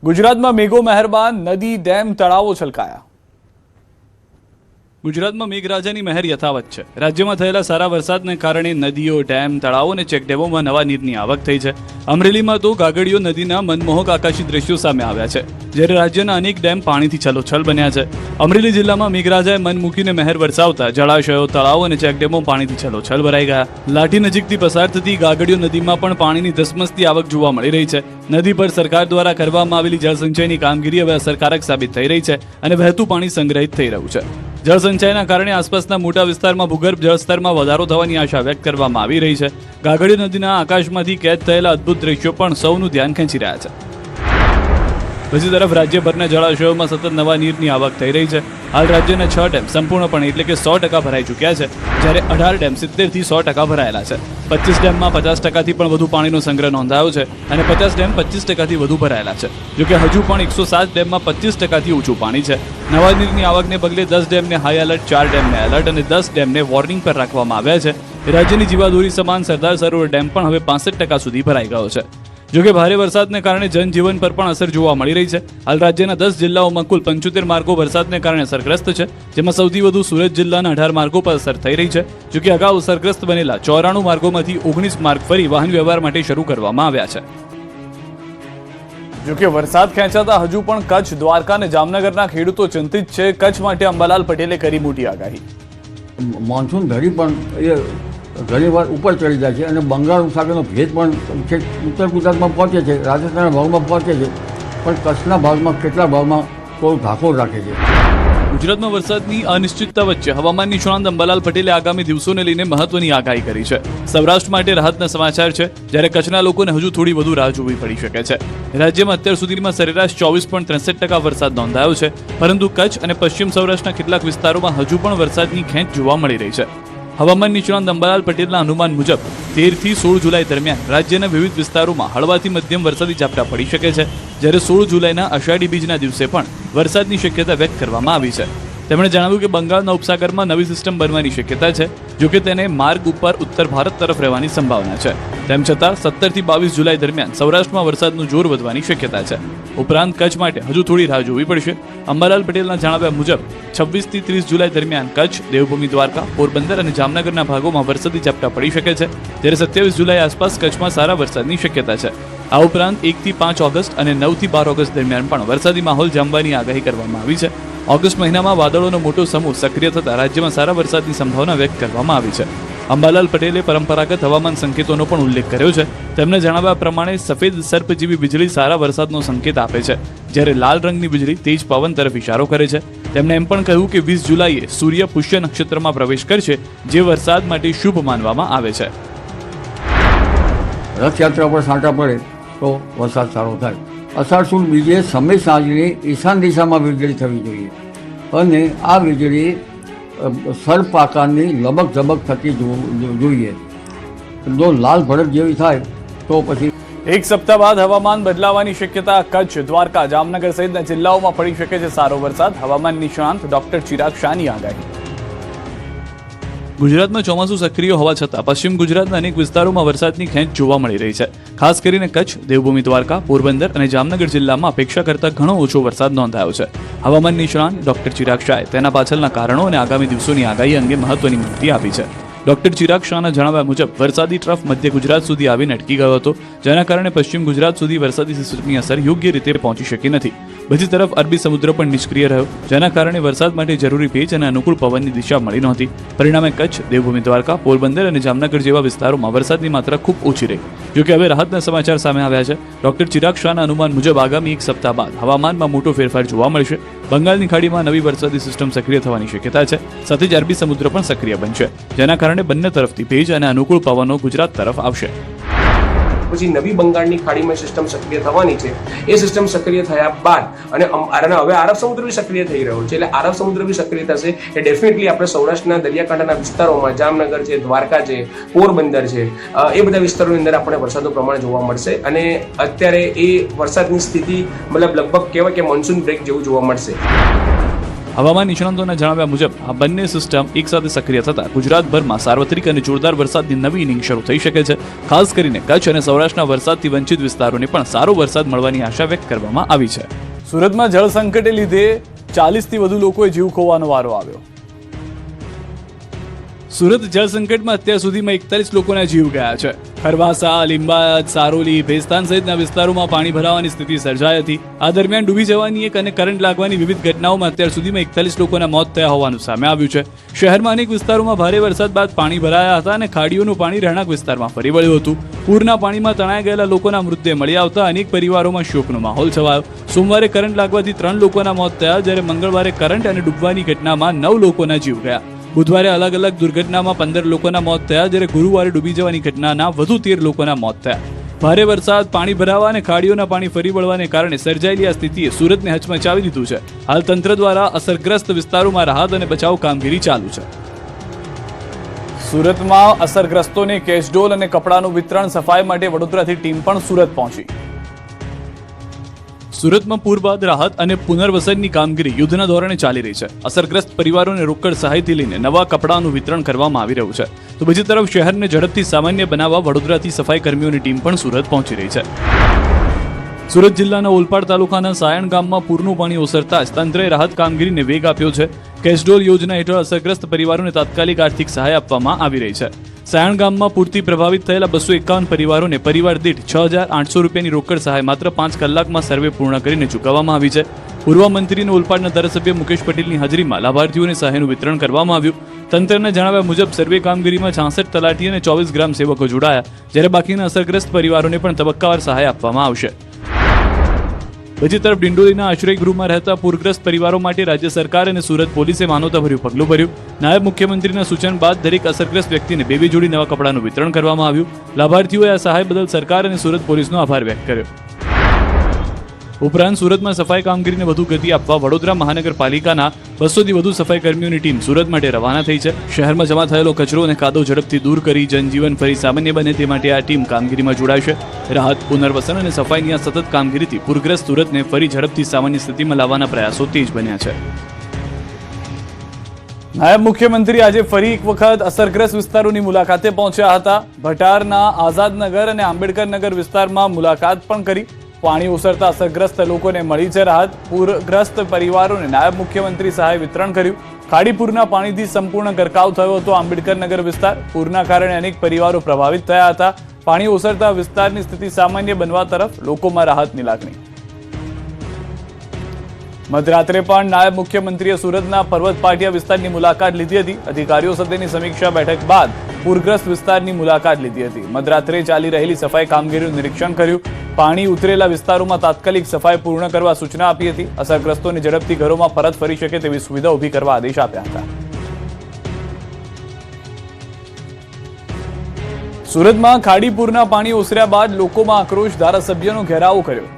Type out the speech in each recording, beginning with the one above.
ગુજરાતમાં મેઘો મહેરબાન, નદી, ડેમ, તળાવો છલકાયા. ગુજરાતમાં મેઘરાજાની મહેર યથાવત છે. રાજ્યમાં થયેલા સારા વરસાદને કારણે નદીઓ, ડેમ, તળાવો અને ચેકડેમોમાં નવા નીરની આવક થઈ છે. અમરેલીમાં તો ગાગડીઓ નદીના મનમોહક આકાશી દ્રશ્યો સામે આવ્યા છે, જ્યારે રાજ્યના અનેક ડેમ પાણીથી છલોછલ બન્યા છે. અમરેલી જિલ્લામાં મેઘરાજાએ મન મૂકીને મહેર વરસાવતા જળાશયો, તળાવો અને ચેકડેમો પાણીથી છલોછલ ભરાઈ ગયા. લાઠી નજીકથી પસાર થતી ગાગડીઓ નદીમાં પણ પાણીની ધસમસતી આવક જોવા મળી રહી છે. નદી પર સરકાર દ્વારા કરવામાં આવેલી જળસંચયની કામગીરી હવે અસરકારક સાબિત થઈ રહી છે અને વહેતું પાણી સંગ્રહિત થઈ રહ્યું છે. જળસંચયના કારણે આસપાસના મોટા વિસ્તારમાં ભૂગર્ભ જળસ્તરમાં વધારો થવાની આશા વ્યક્ત કરવામાં આવી રહી છે. ગાગડીયો નદીના આકાશમાંથી કેદ થયેલા અદ્ભુત દ્રશ્યો પણ સૌનું ધ્યાન ખેંચી રહ્યા છે. બીજી તરફ રાજ્યભરના જળાશયોમાં સતત નવા નીરની આવક થઈ રહી છે. હાલ રાજ્યના 6 ડેમ સંપૂર્ણપણે એટલે કે 100% ભરાઈ ચૂક્યા છે, જ્યારે 18 ડેમ 70થી 100% ભરાયેલા છે. 25 ડેમમાં 50%થી પણ વધુ પાણીનો સંગ્રહ નોંધાયો છે અને 50 ડેમ 25%થી વધુ ભરાયેલા છે. જોકે હજુ પણ 107 ડેમમાં 25%થી ઓછું પાણી છે. નવા નીરની આવકને પગલે 10 ડેમને હાઈ એલર્ટ, 4 ડેમને એલર્ટ અને 10 ડેમને વોર્નિંગ પર રાખવામાં આવ્યા છે. રાજ્યની જીવાદોરી સમાન સરદાર સરોવર ડેમ પણ હવે 65% સુધી ભરાઈ ગયો છે. જોકે ભારે વરસાદને કારણે જનજીવન પર પણ અસર જોવા મળી રહી છે. હાલ રાજ્યના 10 જિલ્લાઓમાં કુલ 75 માર્ગો વરસાદને કારણે અસરગ્રસ્ત છે, જેમાં સૌથી વધુ સુરત જિલ્લાના 18 માર્ગો પર અસર થઈ રહી છે. જોકે અગાઉ અસરગ્રસ્ત બનેલા 94 માર્ગોમાંથી 19 માર્ગ ફરી વાહન વ્યવહાર માટે શરૂ કરવામાં આવ્યા છે. જોકે વરસાદ ખેંચાતા હજુ પણ કચ્છ, દ્વારકા અને જામનગરના ખેડૂતો ચિંતિત છે. કચ્છ માટે અંબાલાલ પટેલે કરી મોટી આગાહી. મોન્સૂન ધરી પણ ઘણીવાર ઉપર ચડી જાય છે અને બંગાળ ઉપસાગરનો ભેજ પણ ઉત્તર ગુજરાતમાં પહોંચે છે, રાજસ્થાનના ભાગમાં પહોંચે છે, પણ કચ્છના ભાગમાં કેટલા ભાગમાં થોડો ઢાંકો રાખે છે. ગુજરાતમાં વરસાદની અનિશ્ચિતતા વચ્ચે હવામાન નિષ્ણાંત અંબાલાલ પટેલે આગામી દિવસોને લઈને મહત્વની આગાહી કરી છે. સૌરાષ્ટ્ર માટે રાહતના સમાચાર છે, જ્યારે કચ્છના લોકોને હજુ થોડી વધુ રાહ જોવી પડી શકે છે. રાજ્યમાં અત્યાર સુધીમાં સરેરાશ 24.63% વરસાદ નોંધાયો છે, પરંતુ કચ્છ અને પશ્ચિમ સૌરાષ્ટ્રના કેટલાક વિસ્તારોમાં હજુ પણ વરસાદની ખેંચ જોવા મળી રહી છે. હવામાન નિષ્ણાંત અંબાલાલ પટેલના અનુમાન મુજબ 13 થી 16 જુલાઈ દરમિયાન રાજ્યના વિવિધ વિસ્તારોમાં હળવાથી મધ્યમ વરસાદી ઝાપટા પડી શકે છે, જ્યારે 16 જુલાઈના અષાઢી બીજના દિવસે પણ વરસાદની શક્યતા વ્યક્ત કરવામાં આવી છે. તેમણે જણાવ્યું કે બંગાળના ઉપસાગરમાં નવી સિસ્ટમ બનવાની શક્યતા છે, જોકે તેને માર્ગ ઉપર ઉત્તર ભારત તરફ રહેવાની સંભાવના છે. તેમ છતાં 17 થી 22 જુલાઈ દરમિયાન સૌરાષ્ટ્રમાં વરસાદનું જોર વધવાની શક્યતા છે. ઉપરાંત કચ્છ માટે હજુ થોડી રાહ જોવી પડશે. અંબાલાલ પટેલના જણાવ્યા મુજબ 26 થી 30 જુલાઈ દરમિયાન કચ્છ, દેવભૂમિ દ્વારકા, પોરબંદર અને જામનગરના ભાગોમાં વરસાદી ઝાપટા પડી શકે છે, જ્યારે 27 જુલાઈ આસપાસ કચ્છમાં સારા વરસાદની શક્યતા છે. આ ઉપરાંત 1 થી 5 ઓગસ્ટ અને 9 થી 12 ઓગસ્ટ દરમિયાન પણ વરસાદી માહોલ જામવાની આગાહી કરવામાં આવી છે. ઓગસ્ટ મહિનામાં વાદળોનો મોટો સમૂહ સક્રિય થતા રાજ્યમાં સારા વરસાદની સંભાવના વ્યક્ત કરવામાં આવી છે. અંબાલાલ પટેલે પરંપરાગત હવામાન સંકેતોનો પણ ઉલ્લેખ કર્યો છે. તેમણે જણાવ્યા પ્રમાણે સફેદ સર્પ જેવી વીજળી સારા વરસાદનો સંકેત આપે છે, જ્યારે લાલ રંગની વીજળી તેજ પવન તરફ ઇશારો કરે છે. તેમણે એમ પણ કહ્યું કે 20 જુલાઈએ સૂર્ય પુષ્ય નક્ષત્રમાં પ્રવેશ કરશે, જે વરસાદ માટે શુભ માનવામાં આવે છે. રથયાત્રા પર છાંટા પડે તો વરસાદ સારો થાય. અષાઢ સુદ બીજે સમય સાંજની ઈશાન દિશામાં વીજળી થવી જોઈએ અને આ વીજળી સર્પ આકારની લબક ઝબક થતી જોઈએ. જો લાલ ભડક જેવી થાય તો પછી એક સપ્તાહ બાદ હવામાન બદલાવાની શક્યતા. કચ્છ, દ્વારકા, જામનગર સહિતના જિલ્લાઓમાં પડી શકે છે સારો વરસાદ. હવામાન નિષ્ણાંત ડોક્ટર ચિરાગ શાહની આગાહી. ગુજરાતમાં ચોમાસું સક્રિય હોવા છતાં પશ્ચિમ ગુજરાતના અનેક વિસ્તારોમાં વરસાદની ખેંચ જોવા મળી રહી છે. ખાસ કરીને કચ્છ, દેવભૂમિ દ્વારકા, પોરબંદર અને જામનગર જિલ્લામાં અપેક્ષા કરતાં ઘણો ઓછો વરસાદ નોંધાયો છે. હવામાન નિષ્ણાંત ડોક્ટર ચિરાગ શાહે તેના પાછળના કારણો અને આગામી દિવસોની આગાહી અંગે મહત્વની માહિતી આપી છે. ડોક્ટર ચિરાગ શાહના જણાવ્યા મુજબ વરસાદી ટ્રફ મધ્ય ગુજરાત સુધી આવીને અટકી ગયો હતો, જેના કારણે પશ્ચિમ ગુજરાત સુધી વરસાદી સિસ્ટમની અસર યોગ્ય રીતે પહોંચી શકી નથી. બીજી તરફ અરબી સમુદ્ર પણ નિષ્ક્રિય રહ્યો, જેના કારણે વરસાદ માટે જરૂરી ભેજ અને અનુકૂળ પવનની દિશા મળી નહોતી. પરિણામે કચ્છ, દેવભૂમિ દ્વારકા, પોરબંદર અને જામનગર જેવા વિસ્તારોમાં વરસાદની માત્રા ખૂબ ઓછી રહી. જોકે હવે રાહતના સમાચાર સામે આવ્યા છે. ડોક્ટર ચિરાગ શાહના અનુમાન મુજબ આગામી એક સપ્તાહ બાદ હવામાનમાં મોટો ફેરફાર જોવા મળશે. બંગાળની ખાડીમાં નવી વરસાદી સિસ્ટમ સક્રિય થવાની શક્યતા છે, સાથે જ અરબી સમુદ્ર પણ સક્રિય બનશે, જેના કારણે બંને તરફથી ભેજ અને અનુકૂળ પવનો ગુજરાત તરફ આવશે. પછી નવી બંગાળની ખાડીમાં સિસ્ટમ સક્રિય થવાની છે. એ સિસ્ટમ સક્રિય થયા બાદ અને હવે આરબ સમુદ્ર બી સક્રિય થઈ રહ્યો છે, એટલે આરબ સમુદ્ર બી સક્રિય થશે એ ડેફિનેટલી આપણે સૌરાષ્ટ્રના દરિયાકાંઠાના વિસ્તારોમાં જામનગર છે, દ્વારકા છે, પોરબંદર છે, એ બધા વિસ્તારોની અંદર આપણે વરસાદનું પ્રમાણ જોવા મળશે. અને અત્યારે એ વરસાદની સ્થિતિ મતલબ લગભગ કહેવાય કે મોન્સૂન બ્રેક જેવું જોવા મળશે. હવામાન નિષ્ણાંતોના જણાવ્યા મુજબ આ બંને સિસ્ટમ એકસાથે સક્રિય થતા ગુજરાતભરમાં સાર્વત્રિક અને જોરદાર વરસાદની નવી ઇનિંગ શરૂ થઈ શકે છે. ખાસ કરીને કચ્છ અને સૌરાષ્ટ્રના વરસાદથી વંચિત વિસ્તારોને પણ સારો વરસાદ મળવાની આશા વ્યક્ત કરવામાં આવી છે. સુરતમાં જળ સંકટે લીધે 40થી વધુ લોકોએ જીવ ખોવાનો વારો આવ્યો. સુરત જળ સંકટમાં અત્યાર સુધીમાં 41 લોકોના જીવ ગયા છે. ખરવાસા, લીંબાયત, સારોલી, ભેસ્તાન સહિતના વિસ્તારોમાં પાણી ભરાવાની સ્થિતિ સર્જાઈ હતી. આ દરમિયાન ડૂબી જવાની અને કરંટ લાગવાની વિવિધ ઘટનાઓમાં અત્યાર સુધીમાં 41 લોકોના મોત થયા હોવાનું સામે આવ્યું છે. શહેરમાં અનેક વિસ્તારોમાં ભારે વરસાદ બાદ પાણી ભરાયા હતા અને ખાડીઓનું પાણી રહેણાંક વિસ્તારમાં ફરી વળ્યું હતું. પૂરના પાણીમાં તણાઈ ગયેલા લોકોના મૃતદેહ મળી આવતા અનેક પરિવારોમાં શોકનો માહોલ છવાયો. સોમવારે કરંટ લાગવાથી 3 લોકોના મોત થયા, જ્યારે મંગળવારે કરંટ અને ડૂબવાની ઘટનામાં 9 લોકોના જીવ ગયા. બુધવારે અલગ અલગ દુર્ઘટનામાં 15 લોકોના મોત થયા, જ્યારે ગુરુવારે ડૂબી જવાની ઘટનાના વધુ 13 લોકોના મોત થયા. ભારે વરસાદ, પાણી ભરાવા અને ખાડીઓના પાણી ફરી વળવાને કારણે સર્જાયેલી આ સ્થિતિએ સુરતને હચમચાવી દીધું છે. હાલ તંત્ર દ્વારા અસરગ્રસ્ત વિસ્તારોમાં રાહત અને બચાવ કામગીરી ચાલુ છે. સુરતમાં અસરગ્રસ્તોને કેશડોલ અને કપડાનું વિતરણ, સફાઈ માટે વડોદરાથી ટીમ પણ સુરત પહોંચી. સુરતમાં પૂર બાદ રાહત અને પુનર્વસનની કામગીરી યુદ્ધના ધોરણે ચાલી રહી છે. અસરગ્રસ્ત પરિવારોને રોકડ સહાયથી લઈને નવા કપડાનું વિતરણ કરવામાં આવી રહ્યું છે. તો બીજી તરફ શહેરને ઝડપથી સામાન્ય બનાવવા વડોદરાથી સફાઈ કર્મીઓની ટીમ પણ સુરત પહોંચી રહી છે. સુરત જિલ્લાના ઓલપાડ તાલુકાના સાયણ ગામમાં પૂરનું પાણી ઓસરતા જ તંત્રએ રાહત કામગીરીને વેગ આપ્યો છે. કેશડોલ યોજના હેઠળ અસરગ્રસ્ત પરિવારોને તાત્કાલિક આર્થિક સહાય આપવામાં આવી રહી છે. સાયણ ગામમાં પૂરથી પ્રભાવિત થયેલા 251 પરિવારોને પરિવાર દીઠ 6,800 રૂપિયાની રોકડ સહાય માત્ર 5 કલાકમાં સર્વે પૂર્ણ કરીને ચૂકવવામાં આવી છે. પૂર્વ મંત્રી અને ઓલપાડના ધારાસભ્ય મુકેશ પટેલની હાજરીમાં લાભાર્થીઓને સહાયનું વિતરણ કરવામાં આવ્યું. તંત્રના જણાવ્યા મુજબ સર્વે કામગીરીમાં 66 તલાટી અને 24 ગ્રામ સેવકો જોડાયા, જ્યારે બાકીના અસરગ્રસ્ત પરિવારોને પણ તબક્કાવાર સહાય આપવામાં આવશે. બીજી તરફ ડિંડોલીના આશ્રય ગૃહમાં રહેતા પૂરગ્રસ્ત પરિવારો માટે રાજ્ય સરકાર અને સુરત પોલીસે માનવતાભર્યું પગલું ભર્યું. નાયબ મુખ્યમંત્રીના સૂચન બાદ દરેક અસરગ્રસ્ત વ્યક્તિને 2 જોડી નવા કપડાનું વિતરણ કરવામાં આવ્યું. લાભાર્થીઓએ આ સહાય બદલ સરકાર અને સુરત પોલીસનો આભાર વ્યક્ત કર્યો. ઉપરાંત સુરતમાં સફાઈ કામગીરીને વધુ ગતિ આપવા વડોદરા મહાનગરપાલિકાના 200થી વધુ સફાઈ કર્મીઓની ટીમ સુરત માટે રવાના થઈ છે. શહેરમાં જમા થયેલો કચરો અને કાદવ ઝડપથી દૂર કરી જનજીવન ફરી સામાન્ય બને તે માટે આ ટીમ કામગીરીમાં જોડાશે. રાહત, પુનર્વસન અને સફાઈની આ સતત કામગીરીથી પૂરગ્રસ્ત સુરતને ફરી ઝડપથી સામાન્ય સ્થિતિમાં લાવવાના પ્રયાસો તેજ બન્યા છે. નાયબ મુખ્યમંત્રી આજે ફરી એક વખત અસરગ્રસ્ત વિસ્તારોની મુલાકાતે પહોંચ્યા હતા. ભટારના આઝાદનગર અને આંબેડકરનગર વિસ્તારમાં મુલાકાત પણ કરી. પાણી ઓસરતા અસરગ્રસ્ત લોકોને મળી છે રાહત. પૂરગ્રસ્ત પરિવારોને નાયબ મુખ્યમંત્રી સહાય વિતરણ કર્યું. ખાડીપુરના પાણીથી સંપૂર્ણ ગરકાવ થયો હતો આંબેડકરનગર વિસ્તાર. પૂરના કારણે અનેક પરિવારો પ્રભાવિત થયા હતા. પાણી ઓસરતા વિસ્તારની સ્થિતિ સામાન્ય બનવા તરફ લોકોમાં રાહતની લાગણી. મધરાત્રે પણ નાયબ મુખ્યમંત્રીએ સુરતના પર્વત પાટિયા વિસ્તારની મુલાકાત લીધી હતી. અધિકારીઓ સાથેની સમીક્ષા બેઠક બાદ પૂરગ્રસ્ત વિસ્તારની મુલાકાત લીધી હતી. મધરાત્રે ચાલી રહેલી સફાઈ કામગીરીનું નિરીક્ષણ કર્યું. પાણી ઉતરેલા વિસ્તારોમાં તાત્કાલિક સફાઈ પૂર્ણ કરવા સૂચના આપી હતી. અસરગ્રસ્તોને ઝડપથી ઘરોમાં પરત ફરી શકે તેવી સુવિધા ઊભી કરવા આદેશ આપ્યા હતા. સુરતમાં ખાડીપુરના પાણી ઓસર્યા બાદ લોકોમાં આક્રોશ, ધારાસભ્યનો ઘેરાવો કર્યો.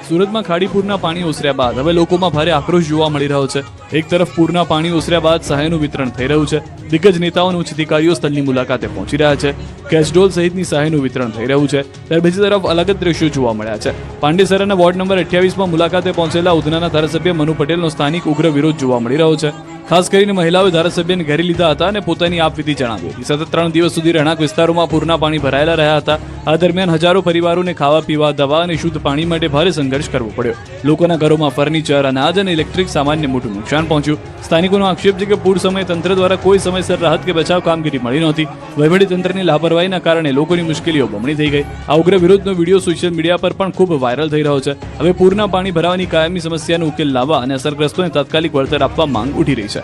સુરતમાં ખાડીપુરના પાણી ઓસર્યા બાદ હવે લોકોમાં ભારે આક્રોશ જોવા મળી રહ્યો છે. એક તરફ પૂરના પાણી ઓસર્યા બાદ સહાયનું વિતરણ થઈ રહ્યું છે. દિગ્ગજ નેતાઓ અને ઉચ્ચ અધિકારીઓ સ્થળની મુલાકાતે પહોંચી રહ્યા છે. કેશડોલ સહિતની સહાયનું વિતરણ થઈ રહ્યું છે. ત્યારે બીજી તરફ અલગ જ દ્રશ્યો જોવા મળ્યા છે. પાંડેસરાના વોર્ડ નંબર 28માં મુલાકાતે પહોંચેલા ઉધનાના ધારાસભ્ય મનુ પટેલનો સ્થાનિક ઉગ્ર વિરોધ જોવા મળી રહ્યો છે. ખાસ કરીને મહિલાઓએ ધારાસભ્યને ઘેરી લીધા હતા અને પોતાની આપવીતી જણાવી હતી. સતત 3 દિવસ સુધી રહેણાંક વિસ્તારોમાં પૂરના પાણી ભરાયેલા રહ્યા હતા. આ દરમિયાન હજારો પરિવારોને ખાવા પીવા, દવા અને શુદ્ધ પાણી માટે ભારે સંઘર્ષ કરવો પડ્યો. લોકોના ઘરોમાં ફર્નિચર, અનાજ અને ઇલેક્ટ્રિક સામાનને મોટું નુકસાન પહોંચ્યું. સ્થાનિકોનો આક્ષેપ છે કે પૂર સમયે તંત્ર દ્વારા કોઈ સમયસર રાહત કે બચાવ કામગીરી મળી નહોતી. વહીવટી તંત્રની લાપરવાહીના કારણે લોકોની મુશ્કેલીઓ બમણી થઈ ગઈ. આ ઉગ્ર વિરોધનો વિડીયો સોશિયલ મીડિયા પર પણ ખૂબ વાયરલ થઈ રહ્યો છે. હવે પૂરના પાણી ભરાવાની કાયમી સમસ્યાનો ઉકેલ લાવવા અને અસરગ્રસ્તોને તાત્કાલિક વળતર આપવા માંગ ઉઠી રહી છે.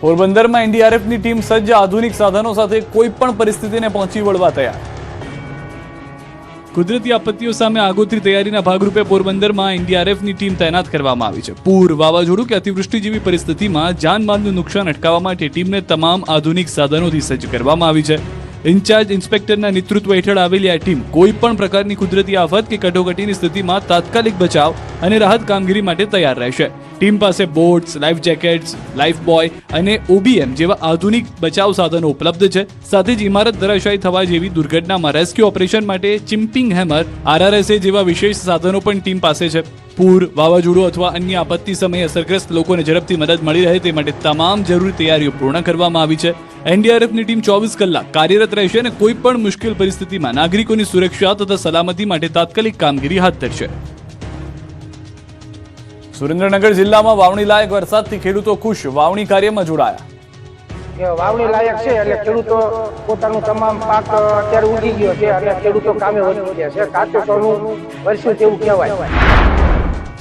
પોરબંદરમાં એનડીઆરએફની ટીમ સજ્જ, આધુનિક સાધનો સાથે કોઈ પણ પરિસ્થિતિને પહોંચી વળવા તૈયાર. કુદરતી આપત્તિઓ સામે આગોતરી તૈયારીના ભાગરૂપે પોરબંદરમાં એનડીઆરએફની ટીમ તૈનાત કરવામાં આવી છે. પૂર, વાવાઝોડું કે અતિવૃષ્ટિ જેવી પરિસ્થિતિમાં જાનમાલનું નુકસાન અટકાવવા માટે ટીમને તમામ આધુનિક સાધનોથી સજ્જ કરવામાં આવી છે. ઇન્ચાર્જ ઇન્સ્પેક્ટરના નેતૃત્વ હેઠળ આવેલી આ ટીમ કોઈ પણ પ્રકારની કુદરતી આફત કે કટોકટીની સ્થિતિમાં તાત્કાલિક બચાવ અને રાહત કામગીરી માટે તૈયાર રહેશે. ટીમ પાસે boats, life jackets, life boy અને OBM જેવા આધુનિક બચાવ સાધનો ઉપલબ્ધ છે. સાથે જ ઇમારત ધરાશાયી થવા જેવી દુર્ઘટનામાં રેસ્ક્યુ ઓપરેશન માટે ચિમ્પિંગ હેમર, RRSA જેવા વિશેષ સાધનો પણ ટીમ પાસે છે. પૂર, વાવાઝોડું અથવા અન્ય આપત્તિ સમયે અસરગ્રસ્ત લોકોને ઝડપથી મદદ મળી રહે તે માટે તમામ જરૂરી તૈયારીઓ પૂર્ણ કરવામાં આવી છે. NDRFની ટીમ 24 કલાક કાર્યરત રહેશે અને કોઈ પણ મુશ્કેલ પરિસ્થિતિમાં નાગરિકોની સુરક્ષા તથા સલામતી માટે તાત્કાલિક કામગીરી હાથ ધરશે. સુરેન્દ્રનગર જિલ્લામાં વાવણી લાયક વરસાદથી ખેડૂતો ખુશ, વાવણી કાર્યમાં જોડાયા. વાવણી લાયક છે એટલે ખેડૂતો પોતાનું તમામ પાક અત્યારે ઉગી ગયો છે અને ખેડૂતો કામે વધી ગયા છે. કાચું સોનું વરસ્યું તેવું કહેવાય.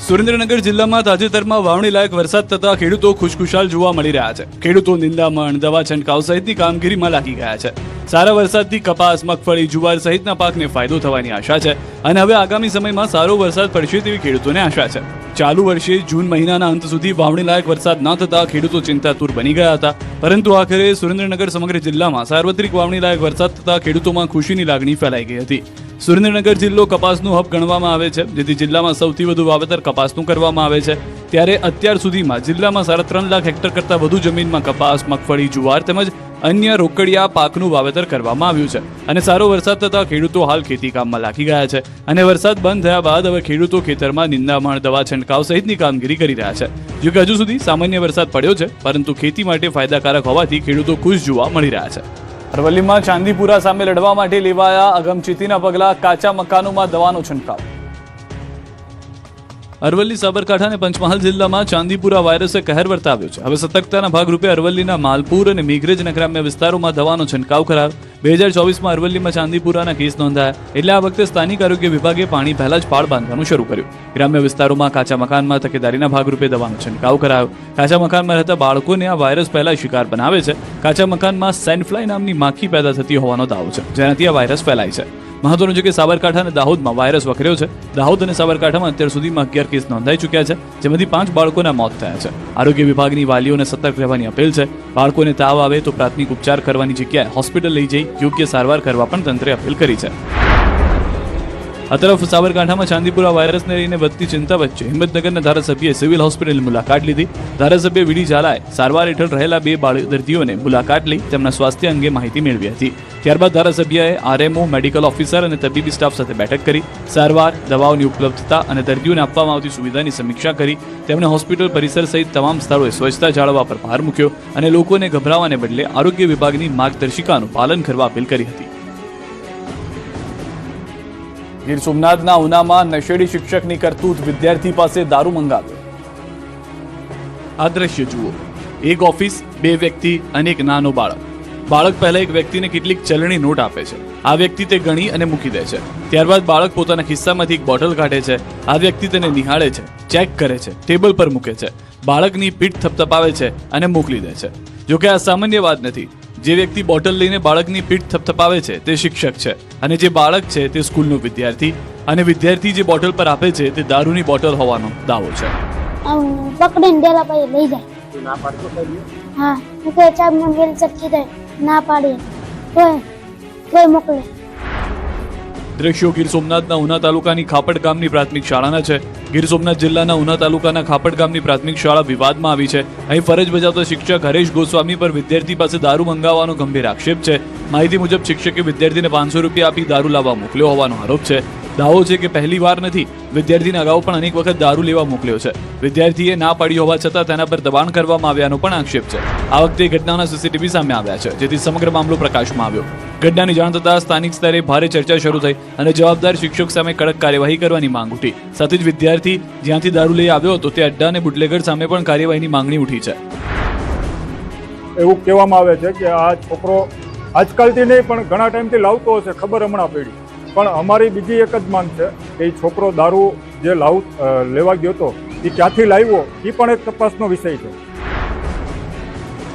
સુરેન્દ્રનગર જિલ્લામાં તાજેતરમાં વાવણી લાયક વરસાદ થતા ખેડૂતો ખુશખુશાલ જોવા મળી રહ્યા છે. ખેડૂતો નિંદામણ, દવા છંટકાવ સહિતની કામગીરીમાં લાગી ગયા છે. સારા વરસાદથી કપાસ, મગફળી, જુવાર સહિતના પાકને ફાયદો થવાની આશા છે અને હવે આગામી સમયમાં સારો વરસાદ પડશે તેવી ખેડૂતોને આશા છે. ચાલુ વર્ષે જૂન મહિનાના અંત સુધી વાવણી લાયક વરસાદ ન થતા ખેડૂતો ચિંતાતુર બની ગયા હતા, પરંતુ આખરે સુરેન્દ્રનગર સમગ્ર જિલ્લામાં સાર્વત્રિક વાવણી લાયક વરસાદ થતા ખેડૂતોમાં ખુશીની લાગણી ફેલાઈ ગઈ હતી. સુરેન્દ્રનગર જિલ્લો કપાસનું હબ ગણવામાં આવે છે, જેથી જિલ્લામાં સૌથી વધુ વાવેતર કપાસનું કરવામાં આવે છે. ત્યારે અત્યાર સુધીમાં જિલ્લામાં 3.5 લાખ હેક્ટર કરતાં વધુ જમીનમાં કપાસ, મગફળી, જુવાર તેમજ અન્ય રોકડિયા પાકનું વાવેતર કરવામાં આવ્યું છે અને સારો વરસાદ થતાં ખેડૂતો હાલ ખેતીકામમાં લાગી ગયા છે અને વરસાદ બંધ થયા બાદ હવે ખેડૂતો ખેતરમાં નિંદામણ, દવા છંટકાવ સહિતની કામગીરી કરી રહ્યા છે. જોકે હજુ સુધી સામાન્ય વરસાદ પડ્યો છે, પરંતુ ખેતી માટે ફાયદાકારક હોવાથી ખેડૂતો ખુશ જોવા મળી રહ્યા છે. અરવલ્લીમાં ચાંદીપુરા સામે લડવા માટે લેવાયા અગમચેતીના પગલાં, કાચા મકાનોમાં દવાનો છંટકાવ. અરવલ્લી, સાબરકાંઠા અને પંચમહાલ જિલ્લામાં ચાંદીપુરા વાયરસે કહેર વર્તાવ્યો છે. હવે સતર્કતાના ભાગરૂપે અરવલ્લીના માલપુર અને મેઘરજના ગ્રામ્ય વિસ્તારોમાં દવાનો છંટકાવ કરાયો. 2024માં અરવલ્લીમાં ચાંદીપુરાના કેસ નોંધાયા, એટલે આ વખતે સ્થાનિક આરોગ્ય વિભાગે પાણી પહેલા જ પાળ બાંધવાનું શરૂ કર્યું. ગ્રામ્ય વિસ્તારોમાં કાચા મકાનમાં તકેદારીના ભાગરૂપે દવાનો છંટકાવ કરાયો. કાચા મકાનમાં રહેતા બાળકોને આ વાયરસ પહેલા શિકાર બનાવે છે. કાચા મકાનમાં સેન્ડફ્લાય નામની માખી પેદા થતી હોવાનો દાવો છે, જેનાથી આ વાયરસ ફેલાય છે. મહત્વનું છે કે સાબરકાંઠા અને દાહોદમાં વાયરસ વકર્યો છે. દાહોદ અને સાબરકાંઠામાં અત્યાર સુધીમાં 11 કેસ નોંધાઈ ચૂક્યા છે, જેમાંથી 5 બાળકોના મોત થયા છે. આરોગ્ય વિભાગની વાલીઓને સતર્ક રહેવાની અપીલ છે. બાળકોને તાવ આવે તો પ્રાથમિક ઉપચાર કરવાની જગ્યાએ હોસ્પિટલ લઈ જઈ યોગ્ય સારવાર કરવા પણ તંત્રે અપીલ કરી છે. આ તરફ સાબરકાંઠામાં ચાંદીપુરા વાયરસને લઈને વધતી ચિંતા વચ્ચે હિંમતનગરના ધારાસભ્યએ સિવિલ હોસ્પિટલની મુલાકાત લીધી. ધારાસભ્ય વીડી ઝાલાએ સારવાર હેઠળ રહેલા 2 દર્દીઓને મુલાકાત લઈ તેમના સ્વાસ્થ્ય અંગે માહિતી મેળવી હતી. ત્યારબાદ ધારાસભ્યએ RMO, મેડિકલ ઓફિસર અને તબીબી સ્ટાફ સાથે બેઠક કરી. સારવાર, દવાઓની ઉપલબ્ધતા અને દર્દીઓને આપવામાં આવતી સુવિધાની સમીક્ષા કરી. તેમણે હોસ્પિટલ પરિસર સહિત તમામ સ્થળોએ સ્વચ્છતા જાળવવા પર ભાર મૂક્યો અને લોકોને ગભરાવાને બદલે આરોગ્ય વિભાગની માર્ગદર્શિકાનું પાલન કરવા અપીલ કરી હતી. ગીર સોમનાથના ઉનામાં નશેડી શિક્ષકની કરતૂત, વિદ્યાર્થી પાસે દારૂ મંગાવ્યો. આ દ્રશ્ય જુઓ. એક ઓફિસ, 2 વ્યક્તિ અને એક નાનો બાળક. બાળક પહેલા એક વ્યક્તિને કેટલીક ચલણી નોટ આપે છે. આ વ્યક્તિ તે ગણી અને મૂકી દે છે. ત્યારબાદ બાળક પોતાના ખિસ્સામાંથી એક બોટલ કાઢે છે. આ વ્યક્તિ તેને નિહાળે છે, ચેક કરે છે, ટેબલ પર મૂકે છે. બાળકની પીઠ થપથપાવે છે અને મોકલી દે છે. જોકે આ સામાન્ય વાત નથી. જે વ્યક્તિ બોટલ લઈને બાળકની પીઠ થપથપાવે છે તે શિક્ષક છે અને જે બાળક છે તે સ્કૂલનો વિદ્યાર્થી, અને વિદ્યાર્થી જે બોટલ પર આપે છે તે દારૂની બોટલ હોવાનો દાવો છે. પકડીને ડેલા પાસે લઈ જાય. હા, કે ચાબ મંગેલ ચટકી દે, ના પાડીએ કોઈ મોકલે. દ્રશ્યો ગીર સોમનાથના ઉના તાલુકાની ખાપડ ગામની પ્રાથમિક શાળાના છે. ગીર સોમનાથ જિલ્લાના ઉના તાલુકાના ખાપડ ગામની પ્રાથમિક શાળા વિવાદમાં આવી છે. અહીં ફરજ બજાવતા શિક્ષક હરેશ ગોસ્વામી પર વિદ્યાર્થી પાસે દારૂ મંગાવવાનો ગંભીર આક્ષેપ છે. માહિતી મુજબ શિક્ષકે વિદ્યાર્થીને 500 રૂપિયા આપી દારૂ લાવવા મોકલ્યો હોવાનો આરોપ છે. દાવો છે કે પહેલી વાર નથી, વિદ્યાર્થીને અગાઉ પણ અનેક વખત દારૂ લેવા મોકલ્યો છે. વિદ્યાર્થીએ ના પાડી હોવા છતાં તેના પર દબાણ કરવામાં આવ્યાનો પણ આક્ષેપ છે. આ વખતે ઘટનાના CCTV સામે આવ્યા છે, જેથી સમગ્ર મામલો પ્રકાશમાં આવ્યો. ઘટનાની જાણ થતાં સ્થાનિક સ્તરે ભારે ચર્ચા શરૂ થઈ અને જવાબદાર શિક્ષક સામે કડક કાર્યવાહી કરવાની માંગ ઉઠી. સાથે જ વિદ્યાર્થી જ્યાંથી દારૂ લઈ આવ્યો હતો તે અડ્ડા અને બુટલેગર સામે પણ કાર્યવાહીની માંગણી ઉઠી છે. એવું કહેવામાં આવે છે કે આ છોકરો આજકાલથી નહીં પણ ઘણા ટાઈમથી લાવતો હશે, ખબર હમણાં પડી. પણ અમારી બીજી એક જ માંગ છે કે એ છોકરો દારૂ જે લેવા ગયો હતો એ ક્યાંથી લાવ્યો એ પણ એક તપાસનો વિષય છે.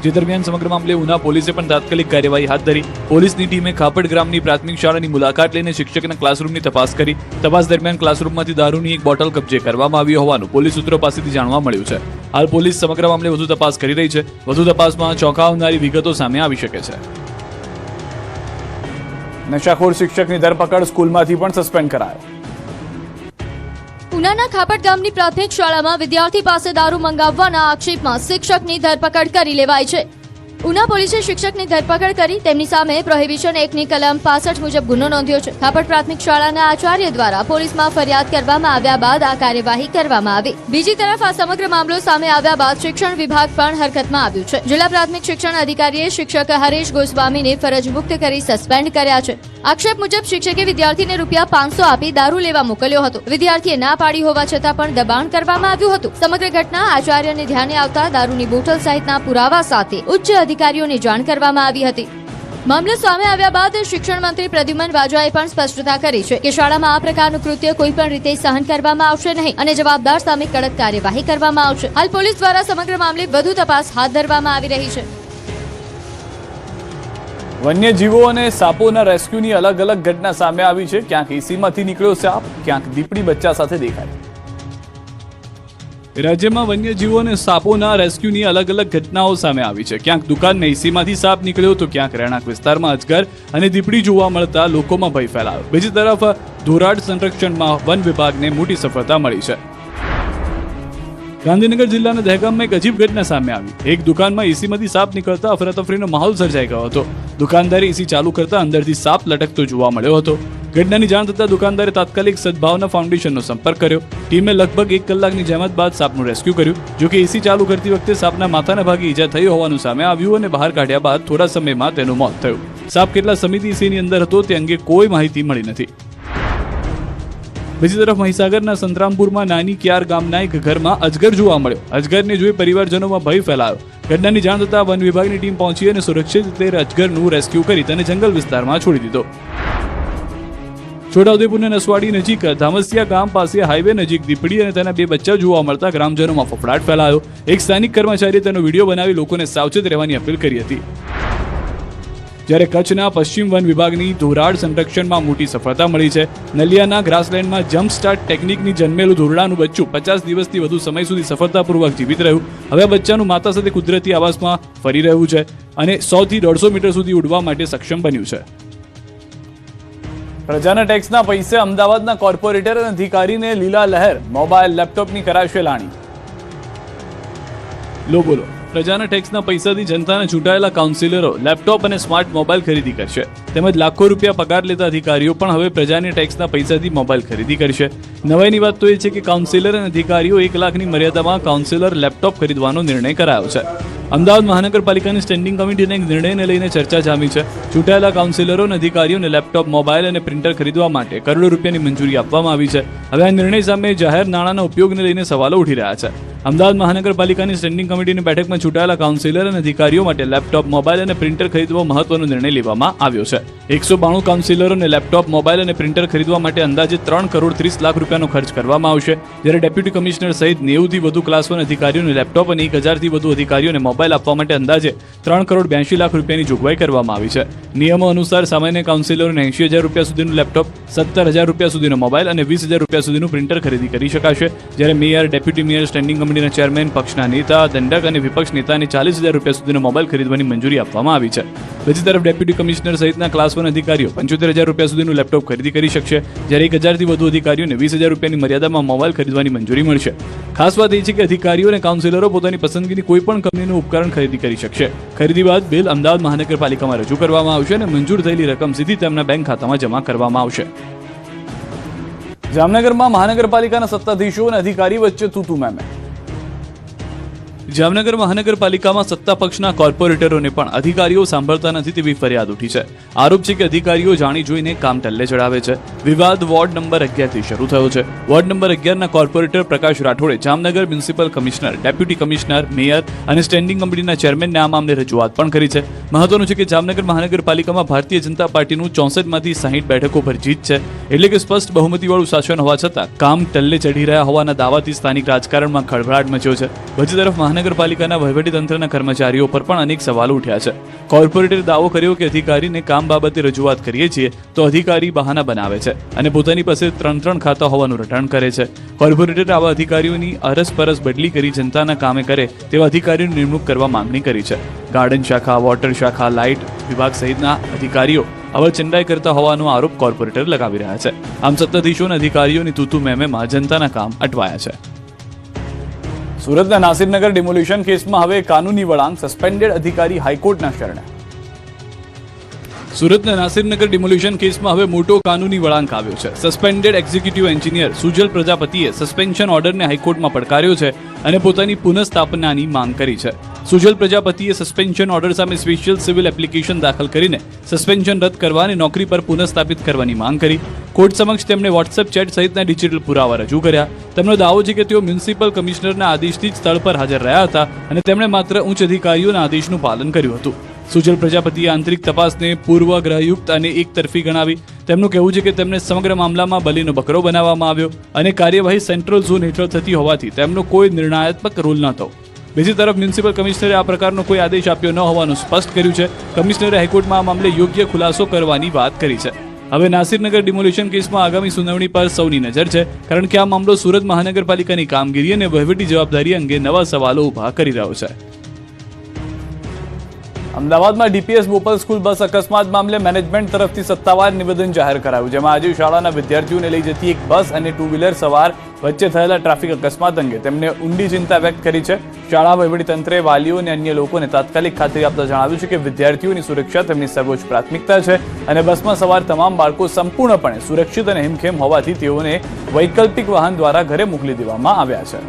જે દરમિયાન સમગ્ર મામલે ઉના પોલીસે પણ તાત્કાલિક કાર્યવાહી હાથ ધરી. પોલીસની ટીમે ખાપડ ગ્રામની પ્રાથમિક શાળાની મુલાકાત લઈને શિક્ષકના ક્લાસરૂમની તપાસ કરી. તપાસ દરમિયાન ક્લાસરૂમમાંથી દારૂની એક બોટલ કબજે કરવામાં આવી હોવાનું પોલીસ સૂત્રો પાસેથી જાણવા મળ્યું છે. હાલ પોલીસ સમગ્ર મામલે વધુ તપાસ કરી રહી છે. વધુ તપાસમાં ચોંકાવનારી વિગતો સામે આવી શકે છે. નશાખોર શિક્ષકની ધરપકડ, સ્કૂલમાંથી પણ સસ્પેન્ડ કરાયો. ઉનાના ખાપટ ગામની પ્રાથમિક શાળામાં વિદ્યાર્થી પાસે દારૂ મંગાવવાના આક્ષેપમાં શિક્ષકની ધરપકડ કરી લેવાઈ છે. ઉના પોલીસે શિક્ષકની ધરપકડ કરી તેમની સામે પ્રોહિબિશન એક્ટની કલમ 65 મુજબ ગુનો નોંધ્યો છે. ખાપટ પ્રાથમિક શાળાના આચાર્ય દ્વારા પોલીસમાં ફરિયાદ કરવામાં આવ્યા બાદ આ કાર્યવાહી કરવામાં આવી. બીજી તરફ આ સમગ્ર મામલો સામે આવ્યા બાદ શિક્ષણ વિભાગ પણ હરકતમાં આવ્યું છે. જિલ્લા પ્રાથમિક શિક્ષણ અધિકારીએ શિક્ષક હરેશ ગોસ્વામીને ફરજ મુક્ત કરી સસ્પેન્ડ કર્યા છે. આક્ષેપ મુજબ શિક્ષકે વિદ્યાર્થીને રૂપિયા 500 આપી દારૂ લેવા મોકલ્યો હતો. વિદ્યાર્થીએ ના પાડી હોવા છતાં પણ દબાણ કરવામાં આવ્યું હતું. સમગ્ર ઘટના આચાર્યને ધ્યાને આવતા દારૂની બોટલ સહિતના પુરાવા સાથે ઉચ્ચ અધિકારીઓને જાણ કરવામાં આવી હતી. મામલો સામે આવ્યા બાદ શિક્ષણ મંત્રી પ્રદ્યુમન વાજાએ પણ સ્પષ્ટતા કરી છે કે શાળામાં આ પ્રકારનું કૃત્ય કોઈ પણ રીતે સહન કરવામાં આવશે નહીં અને જવાબદાર સામે કડક કાર્યવાહી કરવામાં આવશે. હાલ પોલીસ દ્વારા સમગ્ર મામલે વધુ તપાસ હાથ ધરવામાં આવી રહી છે. વન્યજીવો અને સાપોના રેસ્ક્યુની અલગ અલગ ઘટના સામે આવી છે. ક્યાંક એસીમાંથી નીકળ્યો સાપ, ક્યાંક દીપડી બચ્ચા સાથે દેખાય. રાજ્યમાં વન્યજીવો અને સાપોના રેસ્ક્યુની અલગ અલગ ઘટનાઓ સામે આવી છે. ક્યાંક દુકાનના એસીમાંથી સાપ નીકળ્યો તો ક્યાંક રહેણાંક વિસ્તારમાં અજગર અને દીપડી જોવા મળતા લોકોમાં ભય ફેલાયો. બીજી તરફ ધોરાડ સંરક્ષણમાં વન વિભાગને મોટી સફળતા મળી છે. ગાંધીનગર જિલ્લાના દહેગામમાં એક અજીબ ઘટના સામે આવી. એક દુકાનમાં એસીમાંથી સાપ નીકળતા અફરાતફરીનો માહોલ સર્જાઈ ગયો હતો. દુકાનદારે એસી ચાલુ કરતા અંદરથી સાપ લટકતો જોવા મળ્યો હતો. ઘટનાની જાણ થતાં દુકાનદારે તાત્કાલિક સદભાવના ફાઉન્ડેશનનો સંપર્ક કર્યો. ટીમે લગભગ 1 કલાકની જહેમત બાદ સાપનું રેસ્ક્યુ કર્યું. જોકે એસી ચાલુ કરતી વખતે સાપના માથાના ભાગે ઈજા થઈ હોવાનું સામે આવ્યું અને બહાર કાઢ્યા બાદ થોડા સમયમાં તેનું મોત થયું. સાપ કેટલા સમયથી એસીની અંદર હતો તે અંગે કોઈ માહિતી મળી નથી. બીજી તરફ મહીસાગરના સંતરામપુરમાં નાની ક્યાર ગામના એક ઘરમાં અજગર જોવા મળ્યો. અજગરને જોઈ પરિવારજનોમાં ભય ફેલાયો. ઘટનાની જાણ થતાં વન વિભાગની ટીમ પહોંચી અને સુરક્ષિત રીતે અજગરનું રેસ્ક્યુ કરી તેને જંગલ વિસ્તારમાં છોડી દીધો. છોટાઉદેપુરના નસવાડી નજીક ધામસિયા ગામ પાસે હાઈવે નજીક દીપડી અને તેના 2 બચ્ચા જોવા મળતા ગ્રામજનોમાં ફફડાટ ફેલાયો. એક સ્થાનિક કર્મચારીએ તેનો વિડીયો બનાવી લોકોને સાવચેત રહેવાની અપીલ કરી હતી. જ્યારે કચ્છના પશ્ચિમ વન વિભાગની ધોરાડ સંરક્ષણમાં મોટી સફળતા મળી છે. નલિયાના ગ્રાસલેન્ડમાં જમ્પ સ્ટાર્ટ ટેકનિકની જન્મેલું ધોરડાનું બચ્ચું 50 દિવસથી વધુ સમય સુધી સફળતાપૂર્વક જીવિત રહ્યું. હવે આ બચ્ચાનું માતા સાથે કુદરતી આવાસમાં ફરી રહ્યું છે અને 100 થી 150 મીટર સુધી ઉડવા માટે સક્ષમ બન્યું છે. પ્રજાના ટેક્સના પૈસે અમદાવાદના કોર્પોરેટર અને અધિકારીને લીલા લહેર. મોબાઈલ લેપટોપની કરાશે લાણી. લો બોલો. પ્રજાના ટેક્સના પૈસાથી જનતાને ચૂંટાયેલા કાઉન્સિલરો લેપટોપ અને સ્માર્ટ મોબાઈલ ખરીદી કરશે. તેમજ લાખો રૂપિયા પગાર લેતા અધિકારીઓ પણ હવે પ્રજાની ટેક્સના પૈસાથી મોબાઈલ ખરીદી કરશે. નવાઈની વાત તો એ છે કે કાઉન્સિલર અને અધિકારીઓ 1 લાખની મર્યાદામાં કાઉન્સિલર લેપટોપ ખરીદવાનો નિર્ણય કરાયો છે. અમદાવાદ મહાનગરપાલિકાની સ્ટેન્ડિંગ કમિટીના એક નિર્ણયને લઈને ચર્ચા જામી છે. ચૂંટાયેલા કાઉન્સિલરો અને અધિકારીઓને લેપટોપ, મોબાઈલ અને પ્રિન્ટર ખરીદવા માટે કરોડો રૂપિયાની મંજૂરી આપવામાં આવી છે. હવે આ નિર્ણય સામે જાહેર નાણાંના ઉપયોગને લઈને સવાલો ઉઠી રહ્યા છે. અમદાવાદ મહાનગરપાલિકાની સ્ટેન્ડિંગ કમિટીની બેઠકમાં ચૂંટાયેલા કાઉન્સિલર અને અધિકારીઓ માટે લેપટોપ, મોબાઈલ અને પ્રિન્ટર ખરીદવા મહત્વનો નિર્ણય લેવામાં આવ્યો છે. 192 કાઉન્સિલરોને લેપટોપ, મોબાઈલ અને પ્રિન્ટર ખરીદવા માટે અંદાજે 3 કરોડ 30 લાખ રૂપિયાનો ખર્ચ કરવામાં આવશે. જ્યારે ડેપ્યુટી કમિશનર સહિત 90 થી વધુ ક્લાસ 1 અધિકારીઓને લેપટોપ અને 1000 થી વધુ અધિકારીઓને મોબાઈલ આપવા માટે અંદાજે 3 કરોડ 82 લાખ રૂપિયાની જોગવાઈ કરવામાં આવી છે. નિયમો અનુસાર સામાન્ય કાઉન્સિલરોને 80,000 રૂપિયા સુધીનું લેપટોપ, 17,000 રૂપિયા સુધીનો મોબાઈલ અને 20,000 રૂપિયા સુધીનું પ્રિન્ટર ખરીદી કરી શકાશે. જ્યારે મેયર, ડેપ્યુટી મેયર, સ્ટેન્ડિંગ કમિટીના ચેરમેન, પક્ષના નેતા, દંડક અને વિપક્ષ નેતાને 40,000 રૂપિયા સુધીનો મોબાઈલ ખરીદવાની મંજૂરી આપવામાં આવી છે. બીજી તરફ ડેપ્યુટી કમિશનર સહિતના ક્લાસ 1 અધિકારીઓ 75,000 રૂપિયા સુધીનું લેપટોપ ખરીદી કરી શકશે. જ્યારે 1,000 થી વધુ અધિકારીઓને 20,000 રૂપિયાની મર્યાદામાં મોબાઈલ ખરીદવાની મંજૂરી મળશે. ખાસ વાત એ છે કે અધિકારીઓ અને કાઉન્સિલરો પોતાની પસંદગીની કોઈ પણ કંપનીનું ઉપકરણ ખરીદી કરી શકશે. ખરીદી બાદ બિલ અમદાવાદ મહાનગરપાલિકામાં રજૂ કરવામાં આવશે અને મંજૂર થયેલી રકમ સીધી તેમના બેંક ખાતામાં જમા કરવામાં આવશે. જામનગરમાં મહાનગરપાલિકાના સત્તાધીશો અને અધિકારી વચ્ચે તૂતુ મેમે. જામનગર મહાનગરપાલિકામાં સત્તા પક્ષના કોર્પોરેટરોને પણ અધિકારીઓ સાંભળતા નથી તેવી ફરિયાદ ઉઠી છે. આરોપ છે કે અધિકારીઓ જાણી જોઈને કામ ટલ્લે ચડાવે છે. વિવાદ વોર્ડ નંબર 11 થી શરૂ થયો છે. વોર્ડ નંબર 11 ના કોર્પોરેટર પ્રકાશ રાઠોડે Jamnagar municipal commissioner, deputy commissioner, mayor અને સ્ટેન્ડિંગ કમિટીના ચેરમેનને આ મામલે રજૂઆત પણ કરી છે. મહત્વનું છે કે જામનગર મહાનગરપાલિકામાં ભારતીય જનતા પાર્ટીનું 64 માંથી 60 બેઠકો પર જીત છે. એટલે કે સ્પષ્ટ બહુમતીવાળું શાસન હોવા છતાં કામ ટલ્લે ચઢી રહ્યા હોવાના દાવાથી સ્થાનિક રાજકારણમાં ખળભળાટ મચ્યો છે. બીજી તરફ મહાનગરપાલિકાના વહીવટીતંત્રના કર્મચારીઓ પર પણ અનેક સવાલો ઉઠ્યા છે. કોર્પોરેટરે દાવો કર્યો કે અધિકારીને કામ બાબતે રજૂઆત કરીએ છીએ તો અધિકારી બહાના બનાવે છે અને પોતાની પાસે 3 ખાતા હોવાનું રટણ કરે છે. કોર્પોરેટરે આવા અધિકારીઓની અરસપરસ બદલી કરી જનતાના કામે કરે તેવા અધિકારીઓની નિમણૂક કરવા માંગણી કરી છે. ગાર્ડન શાખા, વોટર શાખા, લાઇટ વિભાગ સહિતના અધિકારીઓ અવચંડાઈ કરતા હોવાનો આરોપ કોર્પોરેટર લગાવી રહ્યા છે. આમ સત્તાધીશો અને અધિકારીઓની તૂતુ મેમેમાં જનતાના કામ અટવાયા છે. સુરતના નાસિરનગર ડિમોલ્યુશન કેસમાં હવે કાનૂની વળાંક, સસ્પેન્ડેડ અધિકારી હાઈકોર્ટના શરણે. સુરતના નાસિરનગર ડિમોલ્યુશન કેસમાં હવે મોટો કાનૂની વળાંક આવ્યો છે. સસ્પેન્ડેડ એક્ઝિક્યુટિવ એન્જિનિયર સુજલ પ્રજાપતિએ સસ્પેન્શન ઓર્ડરને હાઈકોર્ટમાં પડકાર્યો છે અને પોતાની પુનઃસ્થાપનાની માંગ કરી છે. સુજલ પ્રજાપતિએ સસ્પેન્શન ઓર્ડર સામે સ્પેશિયલ સિવિલ એપ્લિકેશન દાખલ કરીને સસ્પેન્શન રદ કરવા અને નોકરી પર પુનઃસ્થાપિત કરવાની માંગ કરી. કોર્ટ સમક્ષ તેમણે વોટ્સએપ ચેટ સહિતના ડિજિટલ પુરાવા રજૂ કર્યા. તેમનો દાવો છે કે તેઓ મ્યુનિસિપલ કમિશનરના આદેશથી જ સ્થળ પર હાજર રહ્યા હતા અને તેમણે માત્ર ઉચ્ચ અધિકારીઓના આદેશનું પાલન કર્યું હતું. સુજલ પ્રજાપતિએ આંતરિક તપાસને પૂર્વગ્રહયુક્ત અને એકતરફી ગણાવી. તેમનું કહેવું છે કે તેમને સમગ્ર મામલામાં બલીનો બકરો બનાવવામાં આવ્યો અને કાર્યવાહી સેન્ટ્રલ ઝોન હેઠળ થતી હોવાથી તેમનો કોઈ નિર્ણયાત્મક રોલ નહોતો. બીજી તરફ મ્યુનિસિપલ કમિશનરે આ પ્રકારનો કોઈ આદેશ આપ્યો ન હોવાનું સ્પષ્ટ કર્યું છે. કમિશનરે હાઈકોર્ટમાં આ મામલે યોગ્ય ખુલાસો કરવાની વાત કરી છે. હવે નાસિરનગર ડિમોલ્યુશન કેસમાં આગામી સુનાવણી પર સૌની નજર છે, કારણ કે આ મામલો સુરત મહાનગરપાલિકાની કામગીરી અને વહીવટી જવાબદારી અંગે નવા સવાલો ઊભા કરી રહ્યો છે. અમદાવાદમાં ડીપીએસ બોપલ સ્કૂલ બસ અકસ્માત મામલે મેનેજમેન્ટ તરફથી સત્તાવાર નિવેદન જાહેર કરાયું, જેમાં આજે શાળાના વિદ્યાર્થીઓને લઈ જતી એક બસ અને ટુ વ્હીલર સવાર વચ્ચે થયેલા ટ્રાફિક અકસ્માત અંગે તેમને ઊંડી ચિંતા વ્યક્ત કરી છે. શાળા વહીવટીતંત્રે વાલીઓ અને અન્ય લોકોને તાત્કાલિક ખાતરી આપતા જણાવ્યું છે કે વિદ્યાર્થીઓની સુરક્ષા તેમની સર્વોચ્ચ પ્રાથમિકતા છે અને બસમાં સવાર તમામ બાળકો સંપૂર્ણપણે સુરક્ષિત અને હિમખેમ હોવાથી તેઓને વૈકલ્પિક વાહન દ્વારા ઘરે મોકલી દેવામાં આવ્યા છે.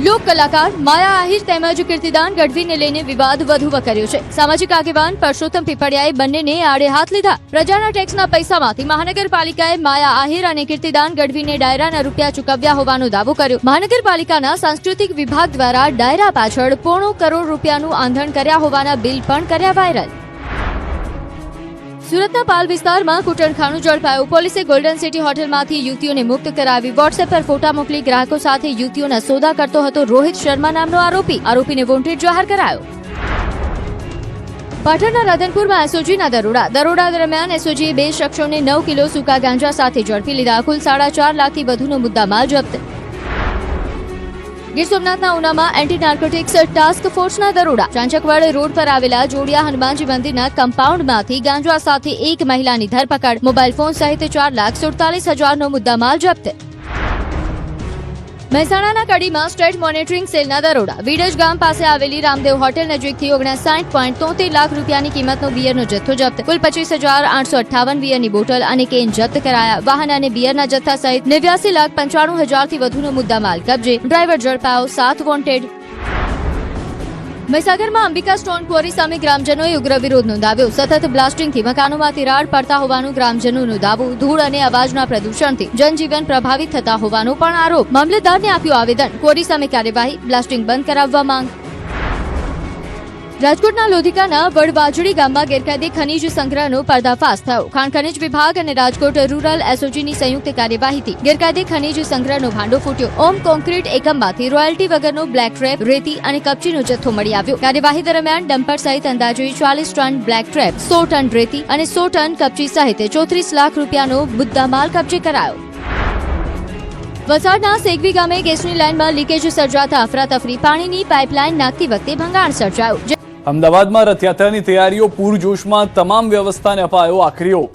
લોક કલાકાર માયા આહિર તેમજ કીર્તિદાન ગઢવીને લઈને વિવાદ વધુ વકર્યો છે. સામાજિક આગેવાન પરસોત્તમ પીપળિયાએ બંનેને આડે હાથ લીધા. પ્રજાના ટેક્સના પૈસામાંથી મહાનગરપાલિકાએ માયા આહિર અને કીર્તિદાન ગઢવીને ડાયરાના રૂપિયા ચૂકવ્યા હોવાનો દાવો કર્યો. મહાનગરપાલિકાના સાંસ્કૃતિક વિભાગ દ્વારા ડાયરા પાછળ પોણો કરોડ રૂપિયાનું આંધણ કર્યા હોવાના બિલ પણ કર્યા વાયરલ. સુરતના પાલ વિસ્તારમાં કૂટણખાનું ઝડપાયું. પોલીસે ગોલ્ડન સિટી હોટલમાંથી યુવતીઓને મુક્ત કરાવી. વોટ્સએપ પર ફોટા મોકલી ગ્રાહકો સાથે યુવતીઓના સોદા કરતો હતો રોહિત શર્મા નામનો આરોપીને વોન્ટેડ જાહેર કરાયો. પાટણના રાધનપુરમાં એસઓજીના દરોડા દરમિયાન એસઓજીએ 2 શખ્સોને 9 કિલો સૂકા ગાંજા સાથે ઝડપી લીધા. કુલ 4.5 લાખથી વધુનો મુદ્દામાલ જપ્ત. ગીર સોમનાથના ઉનામાં એન્ટી નાર્કોટિક્સ ટાસ્ક ફોર્સના દરોડા. ચાંચકવાડ રોડ પર આવેલા જોડિયા હનુમાનજી મંદિરના કમ્પાઉન્ડમાંથી ગાંજા સાથે એક મહિલાની ધરપકડ. મોબાઈલ ફોન સહિત 4,47,000નો મુદ્દામાલ જપ્ત. મહેસાણાના કડીમાં સ્ટેટ મોનિટરિંગ સેલના દરોડા. વીડજ ગામ પાસે આવેલી રામદેવ હોટેલ નજીકથી 59.73 લાખ રૂપિયાની કિંમતનો બિયરનો જથ્થો જપ્ત. કુલ 25,858 બિયરની બોટલ અને કેન જપ્ત કરાયા. વાહન અને બિયરના જથ્થા સહિત 89,95,000થી વધુનો મુદ્દામાલ કબજે. ડ્રાઈવર ઝડપાયો, 7 વોન્ટેડ. મહીસાગરમાં અંબિકા સ્ટોન ક્વોરી સામે ગ્રામજનોએ ઉગ્ર વિરોધ નોંધાવ્યો. સતત બ્લાસ્ટિંગથી મકાનોમાં તિરાડ પડતા હોવાનું ગ્રામજનોનો દાવો. ધૂળ અને અવાજના પ્રદૂષણથી જનજીવન પ્રભાવિત થતા હોવાનો પણ આરોપ. મામલતદારને આપ્યું આવેદન. ક્વોરી સામે કાર્યવાહી, બ્લાસ્ટિંગ બંધ કરાવવા માંગ. રાજકોટના લોધિકાના વડવાજડી ગામમાં ગેરકાયદે ખનીજ સંગ્રહનો પર્દાફાશ થયો. ખાણ ખનીજ વિભાગ અને રાજકોટ રૂરલ એસઓજીની સંયુક્ત કાર્યવાહીથી ગેરકાયદે ખનીજ સંગ્રહનો ભાંડો ફૂટ્યો. ઓમ કોન્ક્રીટ એકમમાંથી રોયલ્ટી વગરનો બ્લેક ટ્રેપ, રેતી અને કપચીનો જથ્થો મળી આવ્યો. કાર્યવાહી દરમિયાન ડમ્પર સહિત અંદાજે 40 ટન બ્લેક ટ્રેપ, 100 ટન રેતી અને 100 ટન કપચી સહિત 34 લાખ રૂપિયાનો મુદ્દામાલ કબજે કરાયો. વલસાડના સેગવી ગામે ગેસની લાઇનમાં લીકેજ સર્જાતા અફરાતફરી. પાણીની પાઇપલાઇન નાખતી વખતે ભંગાણ સર્જાયું. અમદાવાદમાં રથયાત્રાની તૈયારીઓ પૂરજોશમાં. તમામ વ્યવસ્થાને અપાયો આખરી ઓપ.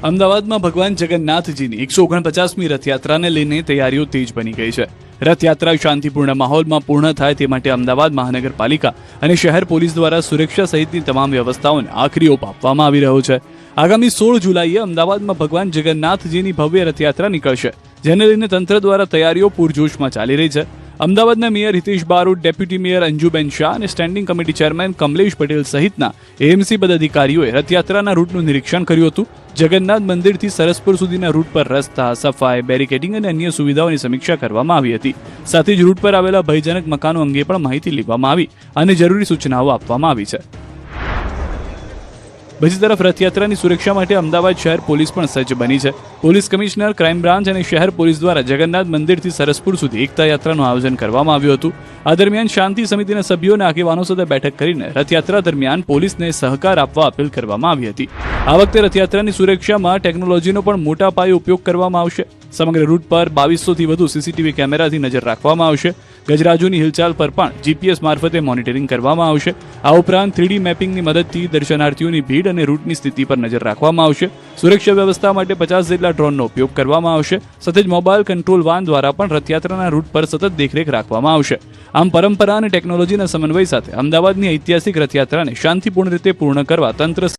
અમદાવાદમાં ભગવાન જગન્નાથજીની 149મી રથયાત્રાને લઈને તૈયારીઓ તેજ બની ગઈ છે. રથયાત્રા શાંતિપૂર્ણ માહોલમાં પૂર્ણ થાય તે માટે અમદાવાદ મહાનગરપાલિકા અને શહેર પોલીસ દ્વારા સુરક્ષા સહિતની તમામ વ્યવસ્થાઓને આખરી ઓપ આપવામાં આવી રહ્યો છે. આગામી 16 જુલાઈએ અમદાવાદમાં ભગવાન જગન્નાથજીની ભવ્ય રથયાત્રા નીકળશે, જેને લઈને તંત્ર દ્વારા તૈયારીઓ પૂરજોશમાં ચાલી રહી છે. અમદાવાદના mayor Hitesh Barot, deputy mayor Anjuben Shah અને standing committee chairman Kamlesh Patel સહિતના એએમસી પદાધિકારીઓએ રથયાત્રાના રૂટનું નિરીક્ષણ કર્યું હતું. જગન્નાથ મંદિરથી સરસપુર સુધીના રૂટ પર રસ્તા, સફાઈ, બેરિકેડિંગ અને અન્ય સુવિધાઓની સમીક્ષા કરવામાં આવી હતી. સાથે જ રૂટ પર આવેલા ભયજનક મકાનો અંગે પણ માહિતી લેવામાં આવી અને જરૂરી સૂચનાઓ આપવામાં આવી છે. બીજી તરફ રથયાત્રાની સુરક્ષા માટે અમદાવાદ શહેર પોલીસ પણ સજ્જ બની છે. પોલીસ કમિશનર, ક્રાઇમ બ્રાન્ચ અને શહેર પોલીસ દ્વારા જગન્નાથ મંદિરથી સરસપુર સુધી એકતા યાત્રાનું આયોજન કરવામાં આવ્યું હતું. આ દરમિયાન શાંતિ સમિતિના સભ્યો અને આગેવાનો સાથે બેઠક કરીને રથયાત્રા દરમિયાન પોલીસને સહકાર આપવા અપીલ કરવામાં આવી હતી. આ વખતે રથયાત્રાની સુરક્ષામાં ટેકનોલોજીનો પણ મોટા પાયે ઉપયોગ કરવામાં આવશે. સમગ્ર રૂટ પર 2200 થી વધુ સીસીટીવી કેમેરાથી નજર રાખવામાં આવશે. ગજરાજોની હિલચાલ પર પણ જીપીએસ મારફતે મોનિટરિંગ કરવામાં આવશે. આ ઉપરાંત 3D મેપિંગની મદદથી દર્શનાર્થીઓની ભીડ અને રૂટની સ્થિતિ પર નજર રાખવામાં આવશે. સુરક્ષા વ્યવસ્થા માટે 50 જેટલા ડ્રોનનો ઉપયોગ કરવામાં આવશે. સાથે જ મોબાઈલ કંટ્રોલ વાન દ્વારા પણ રથયાત્રાના રૂટ પર સતત દેખરેખ રાખવામાં આવશે. આમ પરંપરા અને ટેકનોલોજીના સમન્વય સાથે અમદાવાદની ઐતિહાસિક રથયાત્રાને શાંતિપૂર્ણ રીતે પૂર્ણ કરવા તંત્ર